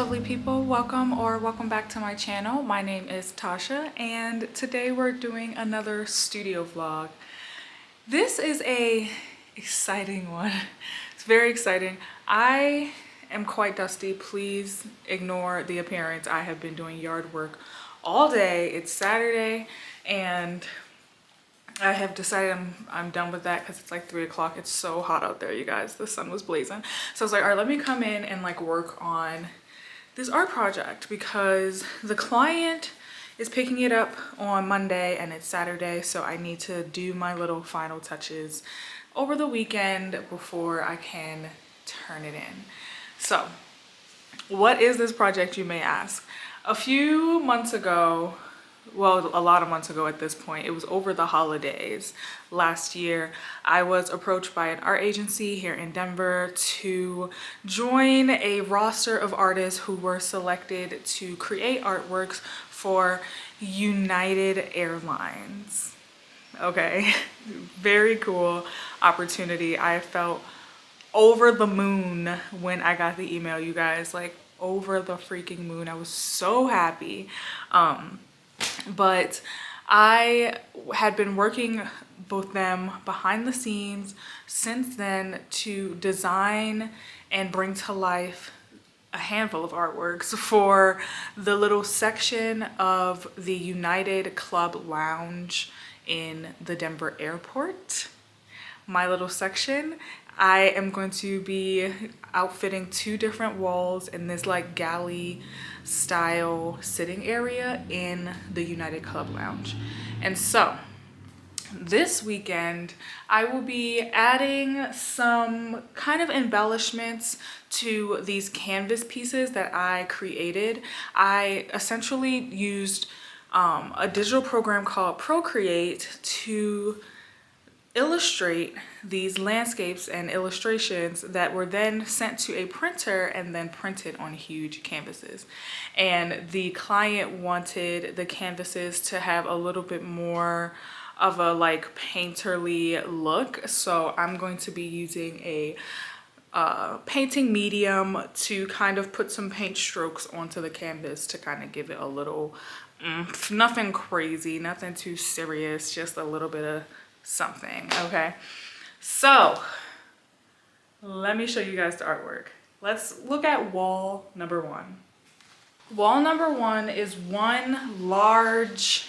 lovely people, welcome back to my channel. My name is Tasha and today we're doing another studio vlog. This is a exciting one. It's very exciting. I am quite dusty. Please ignore the appearance. I have been doing yard work all day. It's Saturday and I have decided I'm done with that because it's like 3 o'clock. It's so hot out there, you guys. The sun was blazing. So I was like, all right, let me come in and like work on this art project because the client is picking it up on Monday and it's Saturday. So I need to do my little final touches over the weekend before I can turn it in. So what is this project, you may ask? A few months ago, well, a lot of months ago at this point, it was over the holidays last year, I was approached by an art agency here in Denver to join a roster of artists who were selected to create artworks for United Airlines. Okay, very cool opportunity. I felt over the moon when I got the email, you guys, like over the freaking moon. I was so happy. But I had been working with them behind the scenes since then to design and bring to life a handful of artworks for the little section of the United Club Lounge in the Denver airport. My little section. I am going to be outfitting 2 different walls in this like galley style sitting area in the United Club Lounge. And so this weekend I will be adding some kind of embellishments to these canvas pieces that I created. I essentially used a digital program called Procreate to illustrate these landscapes and illustrations that were then sent to a printer and then printed on huge canvases. And the client wanted the canvases to have a little bit more of a like painterly look, so I'm going to be using a painting medium to kind of put some paint strokes onto the canvas to kind of give it a little nothing crazy, nothing too serious, just a little bit of something. Okay, so let me show you guys the artwork. Let's look at wall number 1. Wall number 1 is one large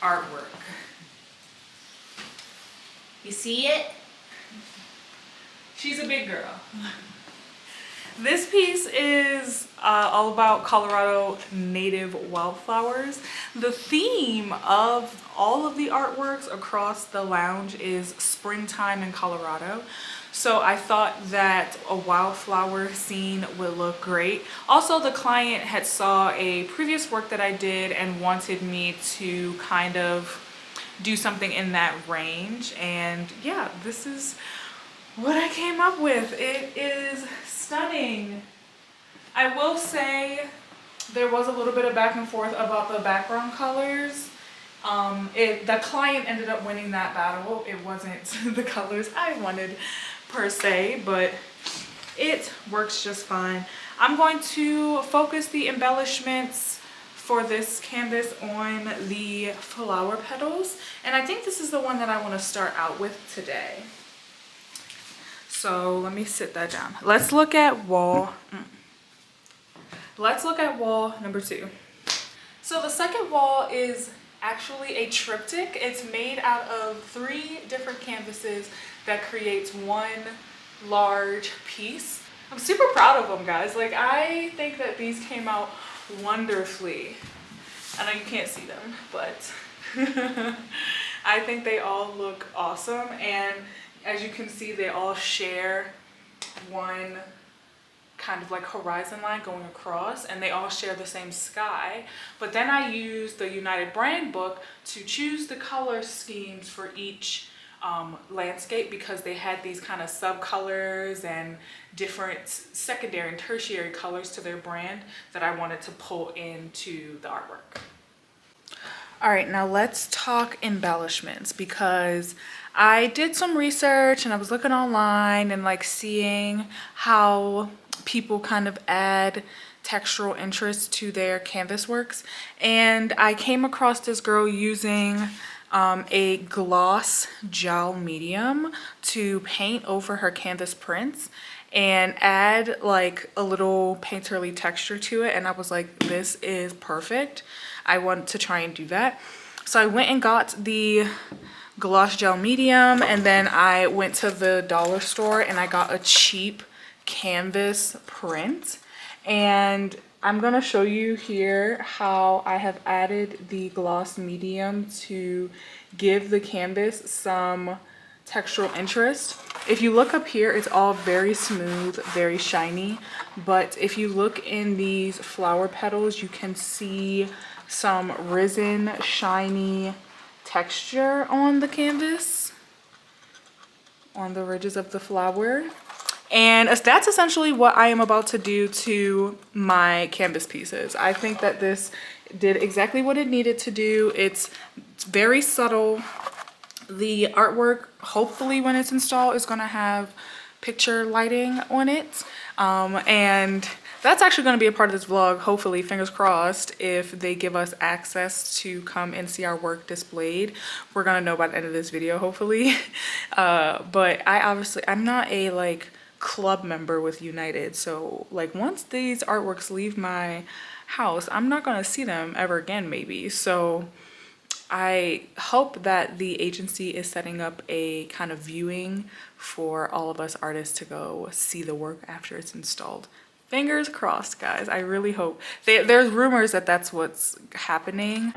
artwork. You see it? She's a big girl. This piece is all about Colorado native wildflowers. The theme of all of the artworks across the lounge is springtime in Colorado. So I thought that a wildflower scene would look great. Also, the client had saw a previous work that I did and wanted me to kind of do something in that range. And yeah, this is what I came up with. It is stunning. I will say there was a little bit of back and forth about the background colors. The client ended up winning that battle. It wasn't the colors I wanted per se, but it works just fine. I'm going to focus the embellishments for this canvas on the flower petals, and I think this is the one that I want to start out with today. So let me sit that down. Let's look at wall number 2. So the second wall is actually a triptych. It's made out of 3 different canvases that creates one large piece. I'm super proud of them, guys. Like, I think that these came out wonderfully. I know you can't see them, but I think they all look awesome. And as you can see, they all share one kind of like horizon line going across, and they all share the same sky. But then I used the United brand book to choose the color schemes for each landscape, because they had these kind of subcolors and different secondary and tertiary colors to their brand that I wanted to pull into the artwork. All right, now let's talk embellishments, because I did some research and I was looking online and like seeing how people kind of add textural interest to their canvas works. And I came across this girl using a gloss gel medium to paint over her canvas prints and add like a little painterly texture to it. And I was like, this is perfect. I want to try and do that. So I went and got the gloss gel medium, and then I went to the dollar store and I got a cheap canvas print. And I'm gonna show you here how I have added the gloss medium to give the canvas some textural interest. If you look up here, it's all very smooth, very shiny. But if you look in these flower petals, you can see some risen, shiny texture on the canvas, on the ridges of the flower. And that's essentially what I am about to do to my canvas pieces. I think that this did exactly what it needed to do. It's very subtle. The artwork, hopefully when it's installed, is gonna have picture lighting on it. And that's actually gonna be a part of this vlog, hopefully, fingers crossed. If they give us access to come and see our work displayed, we're gonna know by the end of this video, hopefully. But I'm not a like club member with United, so like once these artworks leave my house, I'm not gonna see them ever again, maybe. So I hope that the agency is setting up a kind of viewing for all of us artists to go see the work after it's installed. Fingers crossed, guys. I really hope. There's rumors that that's what's happening.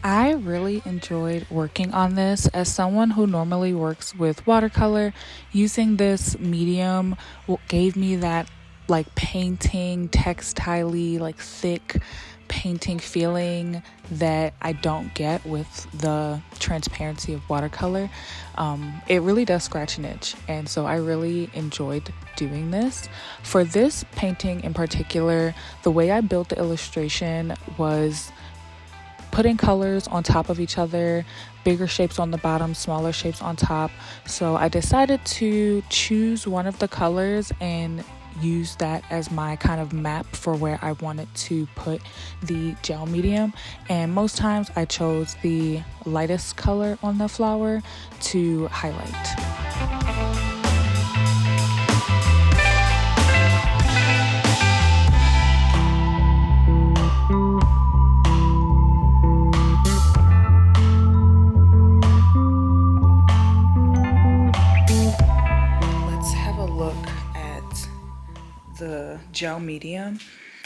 I really enjoyed working on this. As someone who normally works with watercolor, using this medium gave me that like painting, textile-y, like thick painting feeling that I don't get with the transparency of watercolor. It really does scratch an itch, and so I really enjoyed doing this. For this painting in particular, the way I built the illustration was putting colors on top of each other, bigger shapes on the bottom, smaller shapes on top. So I decided to choose one of the colors and use that as my kind of map for where I wanted to put the gel medium. And most times I chose the lightest color on the flower to highlight. The gel medium,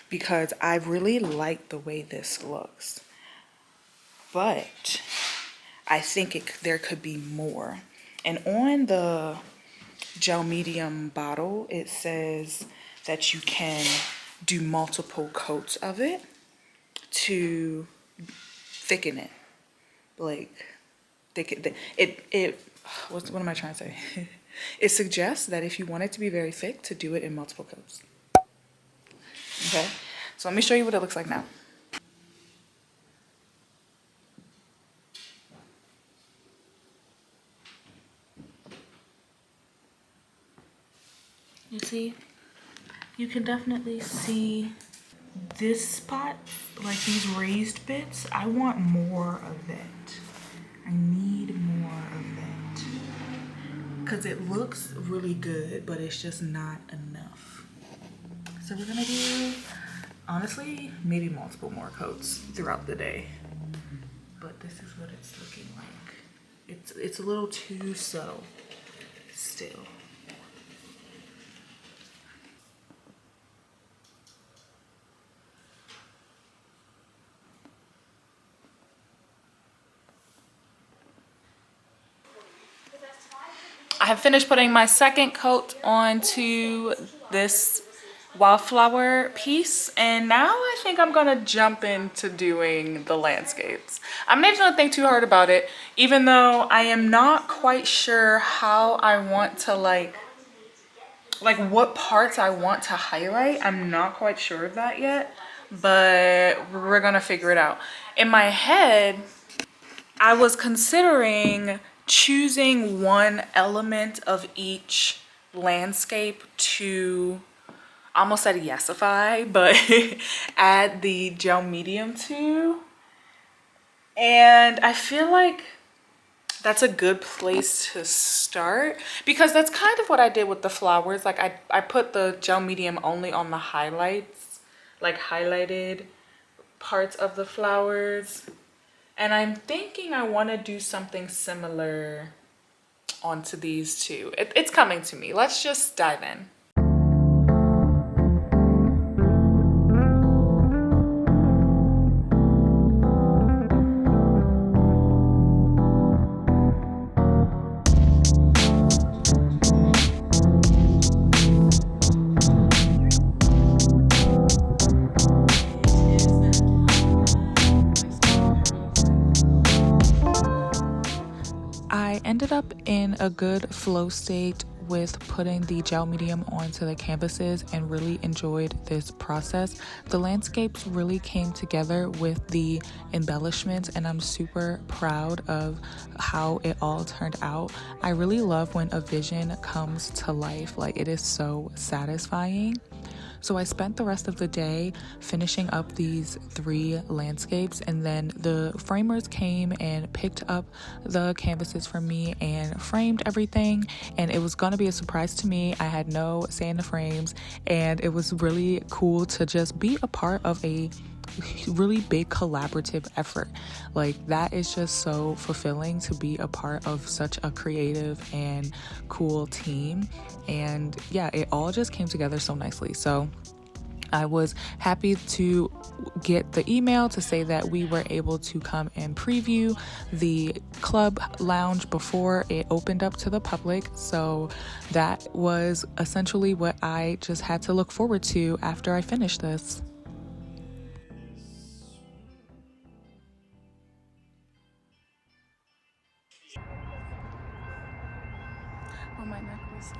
because I really like the way this looks, but I think there could be more. And on the gel medium bottle, it says that you can do multiple coats of it to thicken it, like thicken it. What am I trying to say? It suggests that if you want it to be very thick, to do it in multiple coats. Okay, so let me show you what it looks like now. You see, you can definitely see this spot, like these raised bits. I want more of that. I need more of that. Because it looks really good, but it's just not enough. So we're gonna do, honestly, maybe multiple more coats throughout the day. But this is what it's looking like. It's a little too subtle still. I have finished putting my second coat onto this wildflower piece, and now I think I'm gonna jump into doing the landscapes. I'm not even gonna think too hard about it, even though I am not quite sure how I want to like what parts I want to highlight. I'm not quite sure of that yet, but we're gonna figure it out. In my head, I was considering choosing one element of each landscape to, I almost said yesify, but add the gel medium to. And I feel like that's a good place to start, because that's kind of what I did with the flowers. Like I put the gel medium only on the highlights, like highlighted parts of the flowers. And I'm thinking I want to do something similar onto these two. It's coming to me. Let's just dive in. I ended up in a good flow state with putting the gel medium onto the canvases and really enjoyed this process. The landscapes really came together with the embellishments, and I'm super proud of how it all turned out. I really love when a vision comes to life. Like, it is so satisfying. So I spent the rest of the day finishing up these 3 landscapes, and then the framers came and picked up the canvases for me and framed everything, and it was gonna be a surprise to me. I had no say in the frames, and it was really cool to just be a part of a really big collaborative effort. Like, that is just so fulfilling to be a part of such a creative and cool team. And yeah, it all just came together so nicely. So I was happy to get the email to say that we were able to come and preview the club lounge before it opened up to the public. So that was essentially what I just had to look forward to after I finished this. Oh, my necklace.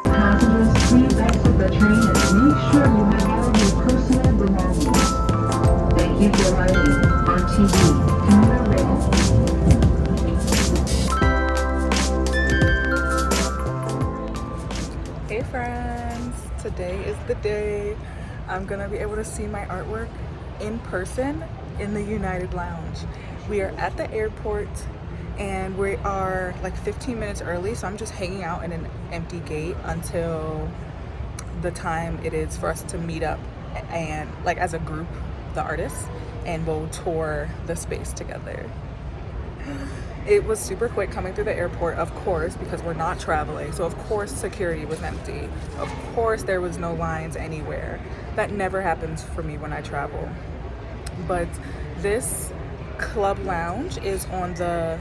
Passengers, please exit the train and make sure you have all of your personal belongings. Thank you for riding RTD Commuter Rail. Hey friends, today is the day I'm gonna be able to see my artwork in person in the United Lounge. We are at the airport and we are like 15 minutes early, so I'm just hanging out in an empty gate until the time it is for us to meet up and like as a group, the artists, and we'll tour the space together. It was super quick coming through the airport, of course, because we're not traveling. So of course security was empty. Of course there was no lines anywhere. That never happens for me when I travel. But this club lounge is on the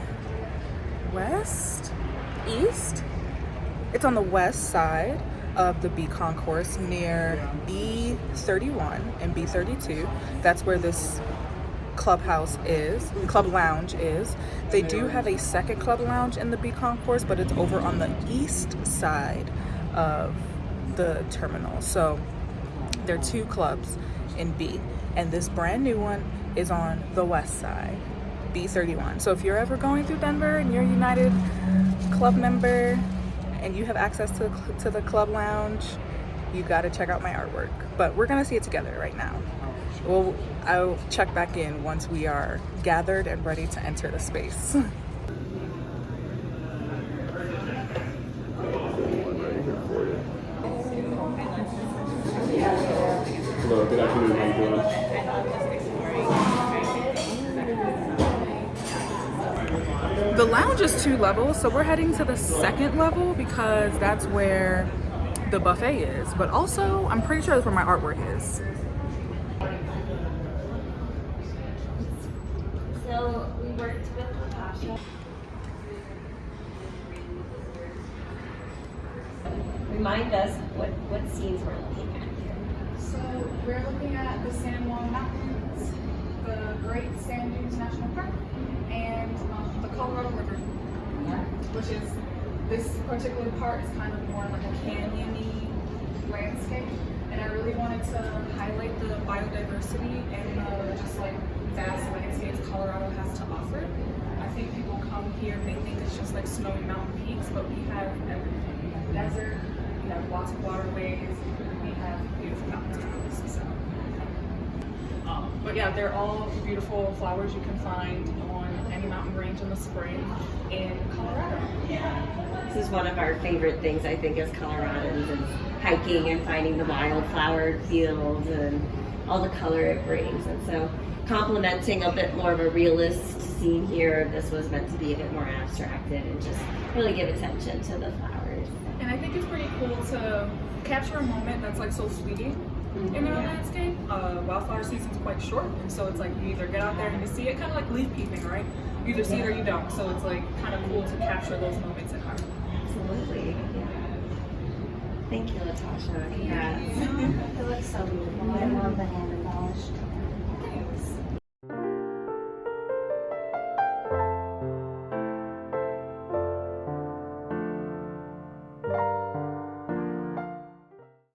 east? It's on the west side of the B concourse near B31 and B32. That's where this club lounge is. They do have a second club lounge in the B concourse, but it's over on the east side of the terminal. So there are 2 clubs in B, and this brand new one is on the west side, B31. So if you're ever going through Denver and you're a United Club member and you have access to the club lounge, you got to check out my artwork. But we're gonna see it together right now. I'll check back in once we are gathered and ready to enter the space. Hello, good afternoon. How you doing? The lounge is 2 levels, so we're heading to the 2nd level because that's where the buffet is. But also, I'm pretty sure that's where my artwork is. So we worked with Natasha. Remind us what scenes we're looking at here. So we're looking at the San Juan Mountains, the Great Sand Dunes National Park, and the Colorado River, which is, this particular part is kind of more like a canyon-y landscape. And I really wanted to highlight the biodiversity and the just like vast landscapes Colorado has to offer. I think people come here and they think it's just like snowy mountain peaks, but we have everything. We have desert, we have lots of waterways, we have beautiful mountains. So, but yeah, they're all beautiful flowers you can find on any mountain range in the spring in Colorado. This is one of our favorite things, I think, as Coloradans, is hiking and finding the wildflower fields and all the color it brings. And so complementing a bit more of a realist scene here, this was meant to be a bit more abstracted and just really give attention to the flowers. And I think it's pretty cool to capture a moment that's like so fleeting in our landscape. Wildflower season's quite short, and so it's like you either get out there and you see it, kind of like leaf peeping, right? You either see it or you don't. So it's like kind of cool to capture those moments in art. Absolutely. Yeah. Thank you, Natasha. Congrats. It looks so beautiful. I love the hand embellished